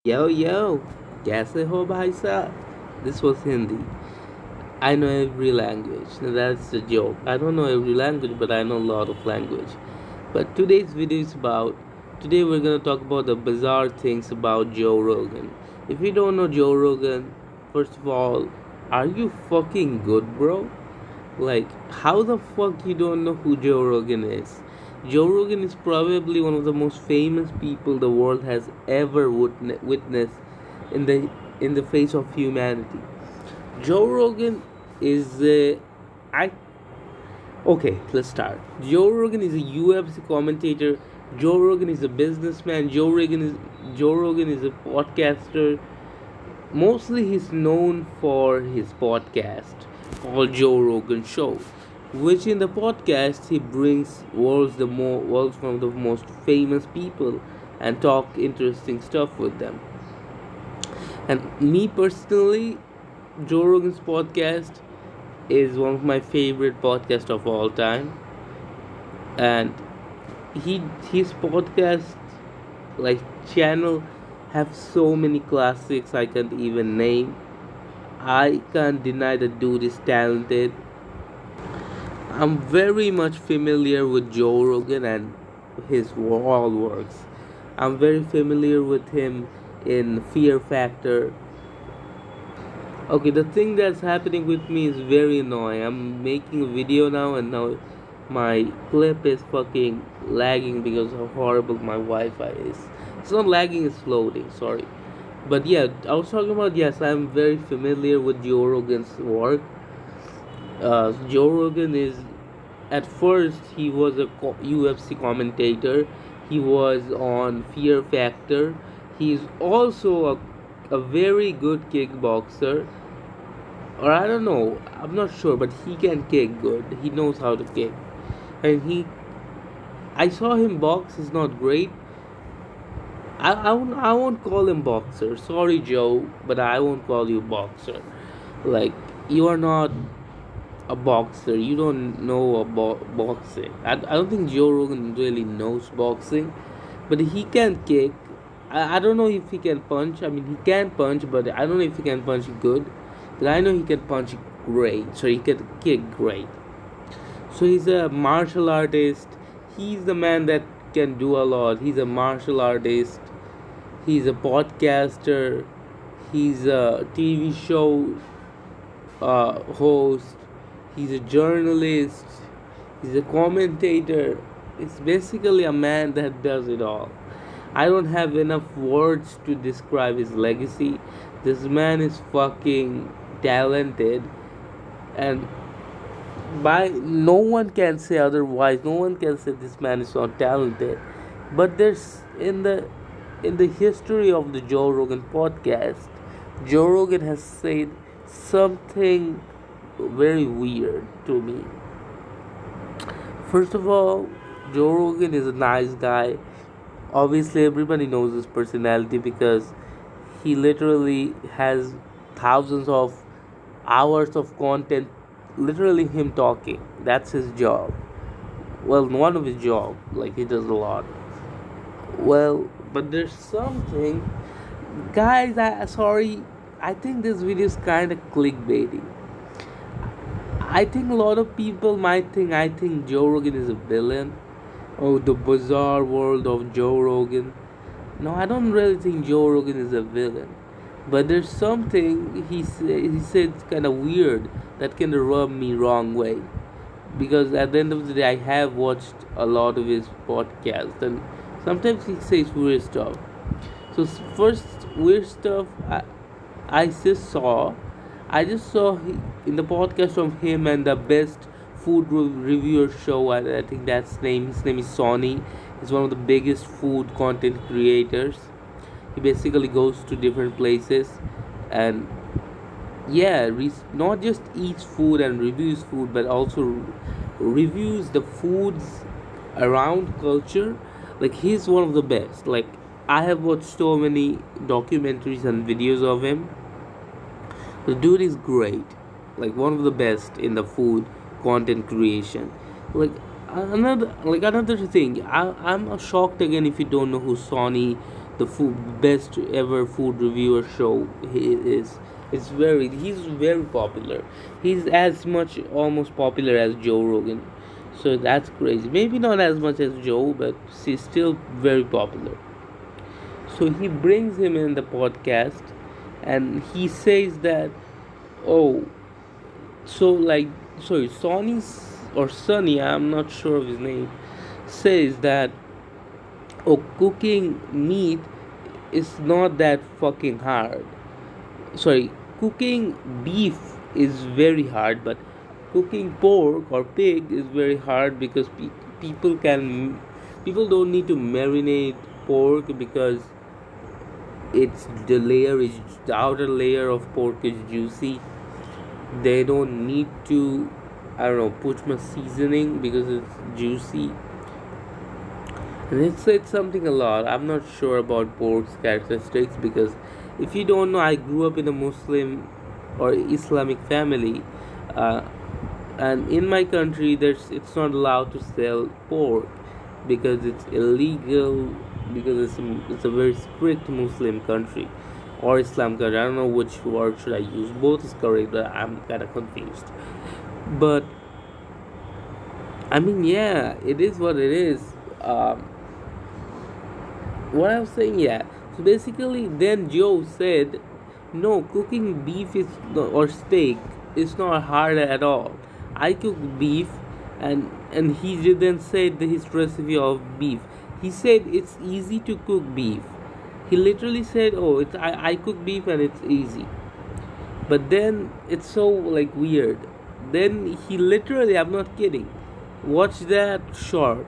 Yo yo, कैसे हो भाई साहब? This was Hindi. I know every language. Now that's the joke. I don't know every language, but I know a lot of language. But today's video is about. Today we're gonna talk about the bizarre things about Joe Rogan. If you don't know Joe Rogan, first of all, are you fucking good, bro? Like, how the fuck you don't know who Joe Rogan is? Joe Rogan is probably one of the most famous people the world has ever witnessed in the face of humanity. Joe Rogan is a I okay. Let's start. Joe Rogan is a UFC commentator. Joe Rogan is a businessman. Joe Rogan is a podcaster. Mostly he's known for his podcast called Joe Rogan Show, which in the podcast he brings world's one of the most famous people and talk interesting stuff with them. And me personally, Joe Rogan's podcast is one of my favorite podcasts of all time. And he his podcast like channel have so many classics I can't even name. I can't deny the dude is talented. I'm very much familiar with Joe Rogan and his all works. I'm very familiar with him in Fear Factor. Okay, the thing that's happening with me is very annoying. I'm making a video now and now my clip is fucking lagging because of how horrible my Wi-Fi is. It's not lagging, it's loading, sorry. But yeah, I was talking about, yes, I'm very familiar with Joe Rogan's work. Joe Rogan is, at first he was a UFC commentator. He was on Fear Factor. He's also a very good kickboxer, or I don't know, I'm not sure, but he can kick good. He knows how to kick, and I saw him box. Is not great. I won't call him boxer. Sorry, Joe, but I won't call you boxer. Like, you are not a boxer. You don't know about boxing. I don't think Joe Rogan really knows boxing, but he can kick. I don't know if he can punch. I mean, he can punch, but I don't know if he can punch good. But I know he can punch great. So he can kick great. So he's a martial artist. He's the man that can do a lot. He's a martial artist. He's a podcaster. He's a TV show host. He's a journalist. He's a commentator. It's basically a man that does it all. I don't have enough words to describe his legacy. This man is fucking talented, and by no one can say otherwise. No one can say this man is not talented. But there's in the history of the Joe Rogan podcast, Joe Rogan has said something very weird to me. First of all, Joe Rogan is a nice guy. Obviously, everybody knows his personality because he literally has thousands of hours of content, literally him talking. That's his job. Well, one of his job, like he does a lot. Well, but there's something, guys. I sorry. I think this video is kind of clickbaity. I think a lot of people might think I think Joe Rogan is a villain. Oh, the bizarre world of Joe Rogan. No, I don't really think Joe Rogan is a villain. But there's something he said kind of weird that can rub me wrong way. Because at the end of the day, I have watched a lot of his podcasts, and sometimes he says weird stuff. So first weird stuff I I just saw in the podcast of him and the best food reviewer show. I think that's name. His name is Sonny. He's one of the biggest food content creators. He basically goes to different places and yeah, not just eats food and reviews food, but also reviews the foods around culture. Like, he's one of the best. Like, I have watched so many documentaries and videos of him. The dude is great, like one of the best in the food content creation. Like, another thing, I'm shocked again if you don't know who Sonny the best ever food reviewer show. He's very popular. He's as much almost popular as Joe Rogan. So that's crazy. Maybe not as much as Joe, but he's still very popular. So he brings him in the podcast, and he says that, oh, so like, sorry, Sonny's or Sonny, I'm not sure of his name, says that, oh, cooking meat is not that fucking hard. Sorry, cooking beef is very hard, but cooking pork or pig is very hard because people don't need to marinate pork because the outer layer of pork is juicy. They don't need to, I don't know, put much seasoning because it's juicy. And it said something a lot. I'm not sure about pork's characteristics because if you don't know, I grew up in a Muslim or Islamic family, uh, and in my country, it's not allowed to sell pork because it's illegal because it's a very strict Muslim country or Islam country. I don't know which word should I use. Both is correct, but I'm kind of confused. But I mean, yeah, it is what it is. Um, what I was saying, yeah. So basically, then Joe said, "No, cooking beef or steak is not hard at all. I cook beef, and he didn't say his recipe of beef. He said it's easy to cook beef. He literally said, "Oh, I cook beef and it's easy." But then it's so like weird. Then he literally, I'm not kidding. Watch that short.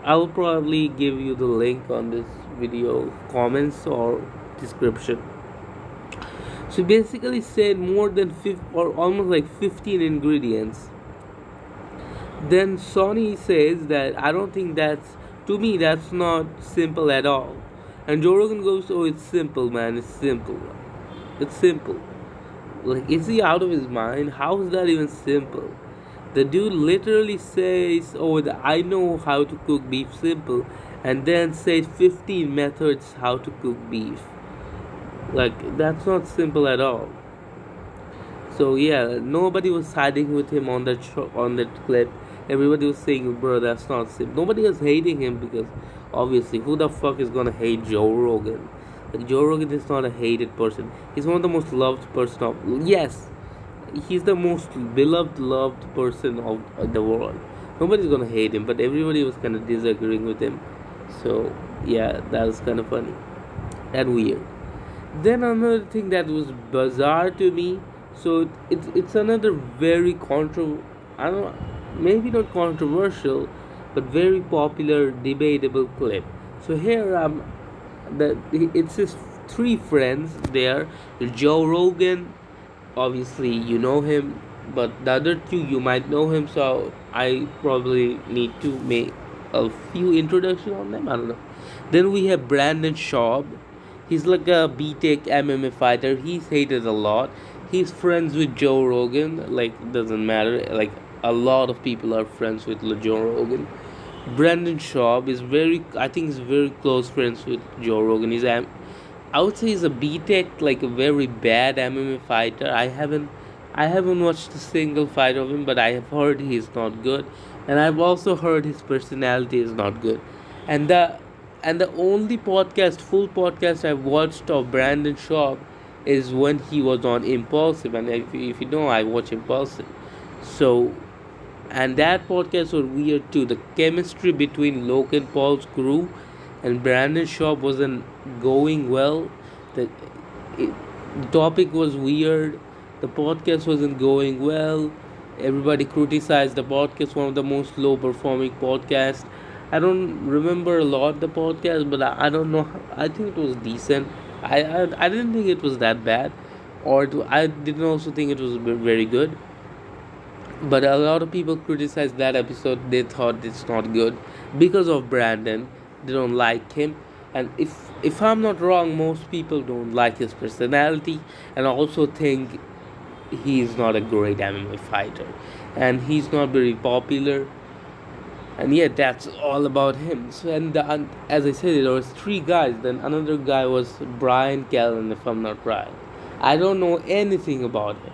I will probably give you the link on this video, comments or description. So basically said more than 50 or almost like 15 ingredients. Then Sony says that I don't think to me that's not simple at all. And Joe Rogan goes, "Oh, it's simple, man. It's simple. It's simple." Like, is he out of his mind? How is that even simple? The dude literally says, "Oh, I know how to cook beef simple," and then says 15 methods how to cook beef. Like, that's not simple at all. So yeah, nobody was siding with him on that clip. Everybody was saying, "Bro, that's not simple." Nobody was hating him because obviously, who the fuck is gonna hate Joe Rogan? Like, Joe Rogan is not a hated person. He's one of the most loved person of, yes, he's the most loved person of the world. Nobody's gonna hate him, but everybody was kind of disagreeing with him. So yeah, that was kind of funny and weird. Then another thing that was bizarre to me. So it's another very I don't maybe not controversial, but very popular debatable clip. So here it's his three friends there. Joe Rogan, obviously you know him, but the other two you might know him. So I probably need to make a few introduction on them. I don't know. Then we have Brandon Schaub. He's like a B-Tech MMA fighter. He's hated a lot. He's friends with Joe Rogan. Like, doesn't matter. Like, a lot of people are friends with Joe Rogan. Brandon Schaub is I think he's very close friends with Joe Rogan. I would say he's a B-Tech, like a very bad MMA fighter. I haven't watched a single fight of him, but I have heard he's not good, and I've also heard his personality is not good. And the only full podcast I've watched of Brandon Schaub is when he was on Impulsive, and if you know, I watch Impulsive. So, and that podcast was weird too. The chemistry between Logan Paul's crew and Brandon Schaub wasn't going well. The, the topic was weird. The podcast wasn't going well. Everybody criticized the podcast, one of the most low performing podcasts. I don't remember a lot the podcast, but I don't know. I think it was decent. I didn't think it was that bad, I didn't also think it was very good. But a lot of people criticized that episode. They thought it's not good because of Brandon. They don't like him, and if I'm not wrong, most people don't like his personality, and also think he's not a great MMA fighter, and he's not very popular. and yeah, that's all about him. So and as I said, there was three guys. Then another guy was Brian Callen, if I'm not right. I don't know anything about him.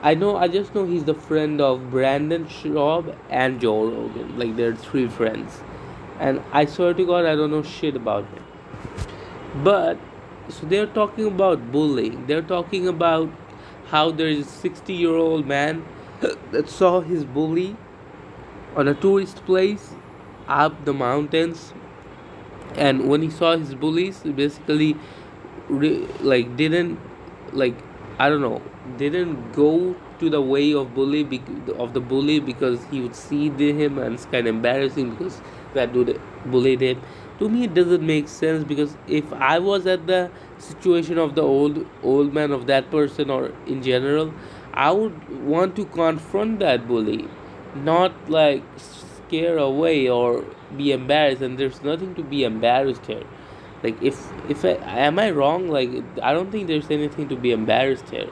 I just know he's the friend of Brandon Schaub and Joe Rogan. Like they're three friends, and I swear to God, I don't know shit about him. But so they're talking about bullying. They're talking about how there is a 60-year-old man that saw his bully on a tourist place up the mountains, and when he saw his bullies, he basically like didn't like I don't know, didn't go to the way of of the bully, because he would see him and it's kind of embarrassing because that dude bullied him. To me, it doesn't make sense, because if I was at the situation of the old man of that person, or in general, I would want to confront that bully, not like scare away or be embarrassed. And there's nothing to be embarrassed here. Like if am I wrong? Like I don't think there's anything to be embarrassed here.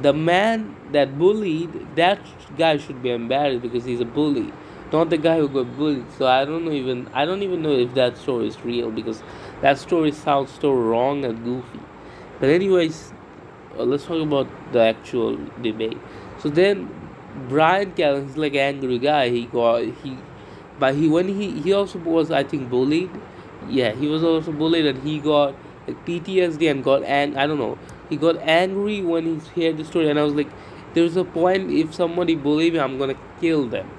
The man that bullied, that guy should be embarrassed because he's a bully, not the guy who got bullied. So I don't even know if that story is real, because that story sounds so wrong and goofy. But anyways, let's talk about the actual debate. So then Brian Callen, he's like an angry guy. But he also was, I think, bullied. Yeah, he was also bullied, and he got like PTSD and I don't know. He got angry when he heard the story, and I was like, there's a point, if somebody bully me, I'm gonna kill them.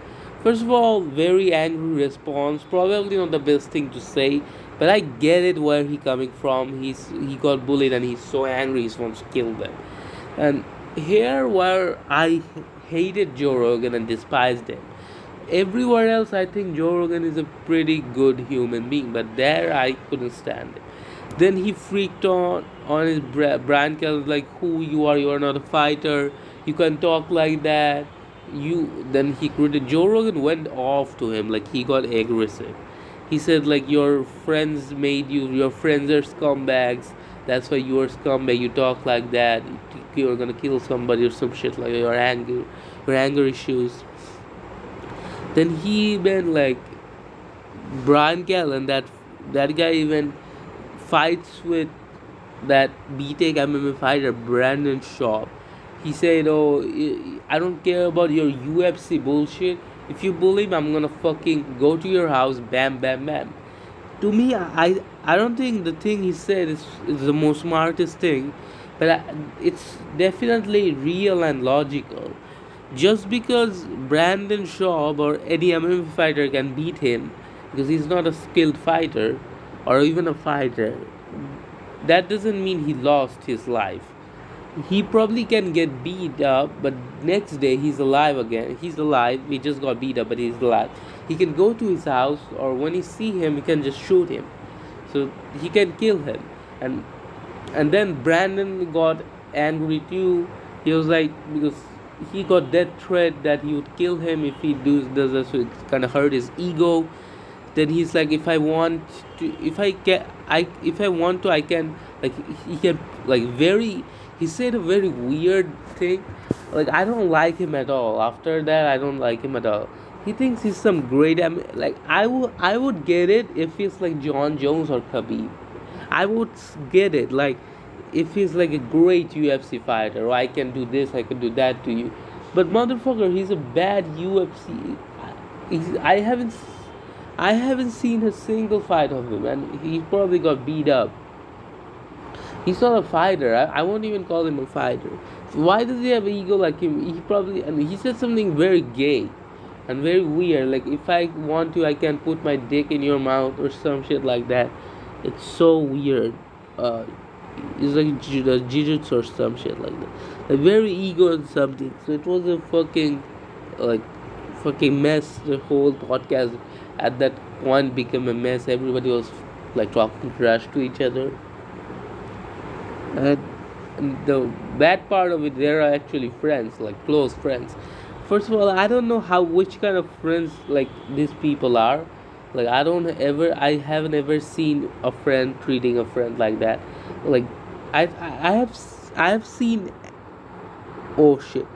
First of all, very angry response. Probably not the best thing to say, but I get it where he coming from. He got bullied and he's so angry he wants to kill them. And here where I hated Joe Rogan and despised him. Everywhere else, I think Joe Rogan is a pretty good human being, but there I couldn't stand it. Then he freaked on his Brian Kelly, like, who you are? You are not a fighter. You can talk like that. You then he created Joe Rogan went off to him, like he got aggressive. He said like your friends made you. Your friends are scumbags. That's why you are scumbag. You talk like that. You're gonna kill somebody or some shit like your anger issues. Then he even like Brian Callen, that guy even fights with that BTEC MMA fighter Brandon Shaw. He said, "Oh, I don't care about your UFC bullshit. If you bully me, I'm gonna fucking go to your house, bam, bam, bam." To me, I don't think the thing he said is the most smartest thing, but it's definitely real and logical. Just because Brandon Shaw or any MMA fighter can beat him because he's not a skilled fighter or even a fighter, that doesn't mean he lost his life. He probably can get beat up, but next day he's alive again. He's alive. He just got beat up, but he's alive. He can go to his house, or when he see him, he can just shoot him. So he can kill him. And and then Brandon got angry too. He was like, because he got death threat that he would kill him if he does this, so it kind of hurt his ego. Then he's like, if I want to, if I want to, I can, like, he can, like, very, he said a very weird thing, like, I don't like him at all. After that, I don't like him at all. He thinks he's some great, like, I would get it if he's like John Jones or Khabib. I would get it, like, if he's like a great UFC fighter, or I can do this, I can do that to you. But motherfucker, he's a bad UFC. I haven't seen a single fight of him, and he probably got beat up. He's not a fighter. I won't even call him a fighter. Why does he have an ego like him? He probably, and he said something very gay and very weird. Like, if I want to, I can put my dick in your mouth or some shit like that. It's so weird. Uh, it's like jujutsu or some shit like that. Like, very ego and something. So it was a like fucking mess. The whole podcast at that point became a mess. Everybody was like talking trash to each other. And the bad part of it, there are actually friends, like close friends. First of all, I don't know which kind of friends like these people are. Like, I haven't ever seen a friend treating a friend like that. Like, I have seen, oh shit,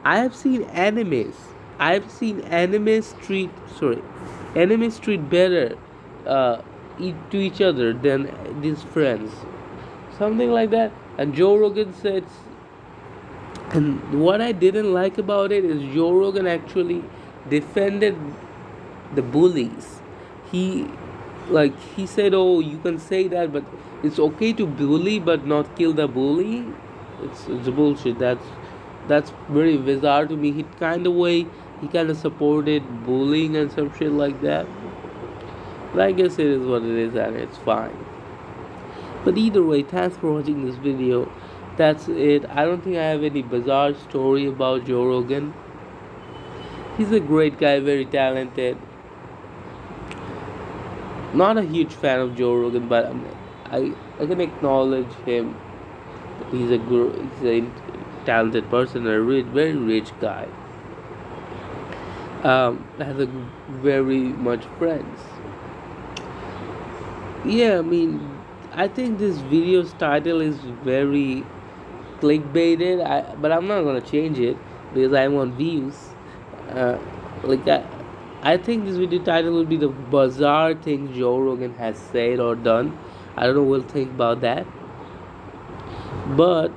I have seen animes. I have seen animes treat, sorry, Enemies treat better uh, to each other than these friends, something like that. And Joe Rogan said, and what I didn't like about it is Joe Rogan actually defended the bullies. He he said, "Oh, you can say that, but it's okay to bully, but not kill the bully." It's bullshit. That's very bizarre to me. He kind of supported bullying and some shit like that. But I guess it is what it is, and it's fine. But either way, thanks for watching this video. That's it. I don't think I have any bizarre story about Joe Rogan. He's a great guy, very talented. Not a huge fan of Joe Rogan, but I can acknowledge him. He's a talented person, a very rich guy. Has a very much friends. Yeah, I mean, I think this video's title is very clickbaited. But I'm not gonna change it because I want views. Uh, like I think this video title will be the bizarre things Joe Rogan has said or done. I don't know what to think about that. But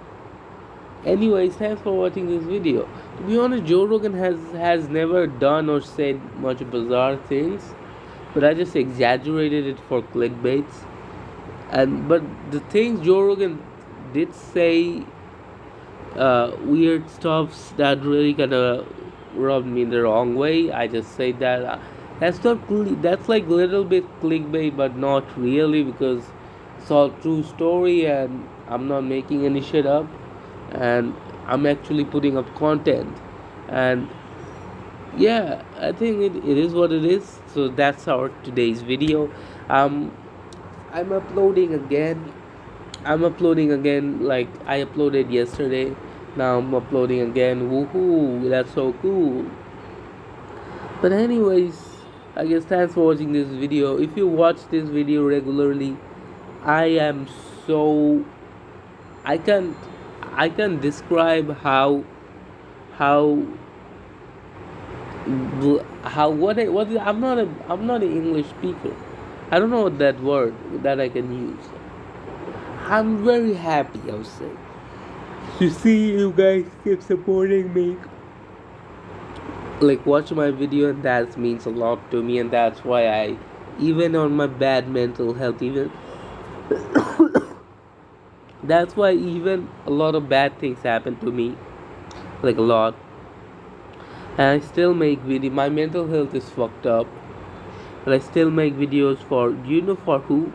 anyways, thanks for watching this video. To be honest, Joe Rogan has never done or said much bizarre things, but I just exaggerated it for clickbaits. And but the things Joe Rogan did say, weird stuffs that really kind of rubbed me in the wrong way. I just said that that's like little bit clickbait, but not really, because it's all true story and I'm not making any shit up, and I'm actually putting up content. And yeah, I think it is what it is. So that's our today's video. um I'm uploading again. Like I uploaded yesterday. Now I'm uploading again. Woohoo! That's so cool. But anyways, I guess thanks for watching this video. If you watch this video regularly, I am so I can I can describe how I'm not an English speaker. I don't know that word that I can use. I'm very happy, I would say, to see you guys keep supporting me. Like, watch my video, and that means a lot to me, and that's why even on my bad mental health, even that's why even a lot of bad things happen to me, like a lot, and I still make video. My mental health is fucked up, but I still make videos for, do you know for who?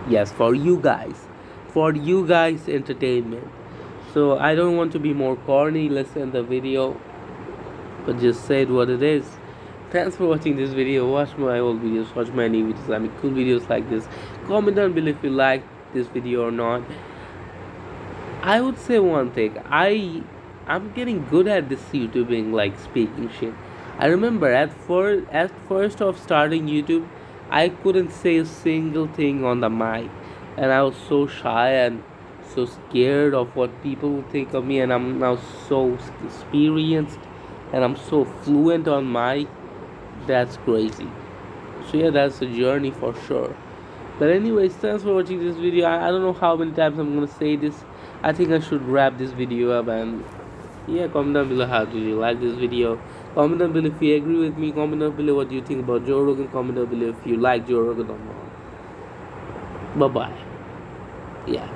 Yes, for you guys. For you guys' entertainment. So I don't want to be more corny. Let's end the video, but just say it what it is. Thanks for watching this video. Watch my old videos, watch my new videos. I mean, cool videos like this. Comment down below if you like this video or not. I would say one thing. I'm getting good at this YouTubing, like speaking shit. I remember at first of starting YouTube, I couldn't say a single thing on the mic, and I was so shy and so scared of what people would think of me. And I'm now so experienced, and I'm so fluent on mic. That's crazy. So yeah, that's a journey for sure. But anyways, thanks for watching this video. I don't know how many times I'm gonna say this. I think I should wrap this video up. And yeah, comment down below how do you like this video. Comment down below if you agree with me. Comment down below what you think about Joe Rogan. Comment down below if you like Joe Rogan or not. Bye bye. Yeah.